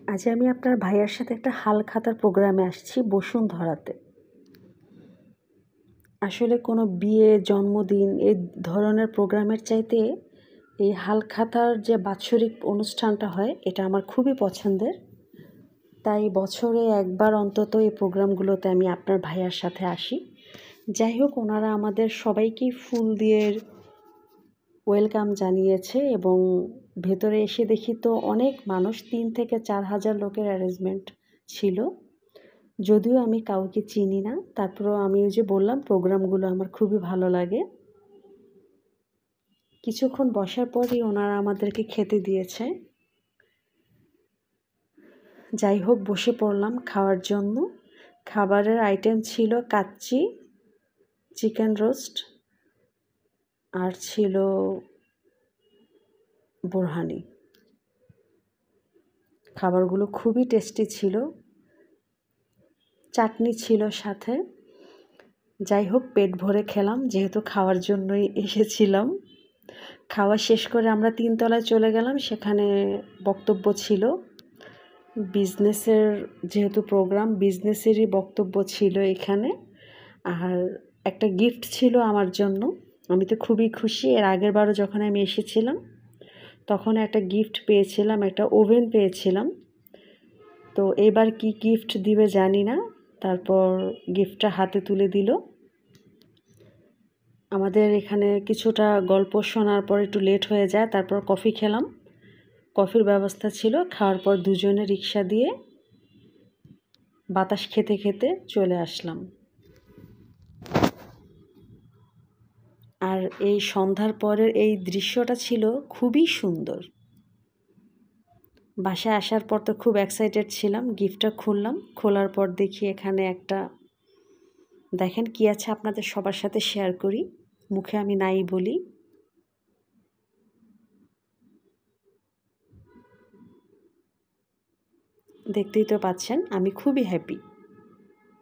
আজ আমি আপনার ভাইয়ার সাথে একটা হালখাতার প্রোগ্রামে আসছি বসুন্ধরাতে। আসলে কোনো বিয়ে, জন্মদিন এই ধরনের প্রোগ্রামের চাইতে এই হালখাতার যে বাৎসরিক অনুষ্ঠানটা হয় এটা আমার খুবই পছন্দের। তাই বছরে একবার অন্তত এই প্রোগ্রামগুলোতে আমি আপনার ভাইয়ার সাথে আসি। যাই হোক, ওনারা আমাদের সবাইকেই ফুল দিয়ে ওয়েলকাম জানিয়েছে এবং ভেতরে এসে দেখি তো অনেক মানুষ, ৩ থেকে ৪ হাজার লোকের অ্যারেঞ্জমেন্ট ছিল। যদিও আমি কাউকে চিনি না, তারপরেও আমি ওই যে বললাম প্রোগ্রামগুলো আমার খুবই ভালো লাগে। কিছুক্ষণ বসার পরই ওনারা আমাদেরকে খেতে দিয়েছে। যাই হোক, বসে পড়লাম খাওয়ার জন্য। খাবারের আইটেম ছিল কাচ্চি, চিকেন রোস্ট আর ছিল বোরহানি। খাবারগুলো খুবই টেস্টি ছিল, চাটনি ছিল সাথে। যাই হোক, পেট ভরে খেলাম, যেহেতু খাওয়ার জন্যই এসেছিলাম। খাওয়া শেষ করে আমরা ৩ তলায় চলে গেলাম। সেখানে বক্তব্য ছিল বিজনেসের, যেহেতু প্রোগ্রাম বিজনেসেরই বক্তব্য ছিল এখানে। আর একটা গিফট ছিল আমার জন্য। আমি তো খুবই খুশি। এর আগের বারও যখন আমি এসেছিলাম তখন একটা গিফট পেয়েছিলাম, একটা ওভেন পেয়েছিলাম। তো এবার কি গিফট দিবে জানি না। তারপর গিফটটা হাতে তুলে দিল। আমাদের এখানে কিছুটা গল্প শোনার পর একটু লেট হয়ে যায়, তারপর কফি খেলাম। কফির ব্যবস্থা ছিল। খাওয়ার পর দুজনে রিক্সা দিয়ে বাতাস খেতে খেতে চলে আসলাম। আর এই সন্ধ্যার পরের এই দৃশ্যটা ছিল খুবই সুন্দর। বাসায় আসার পর তো খুব এক্সাইটেড ছিলাম। গিফটটা খুললাম, খোলার পর দেখি এখানে একটা, দেখেন কি আছে আপনাদের সবার সাথে শেয়ার করি, মুখে আমি নাই বলি। দেখতেই তো পাচ্ছেন, আমি খুবই হ্যাপি।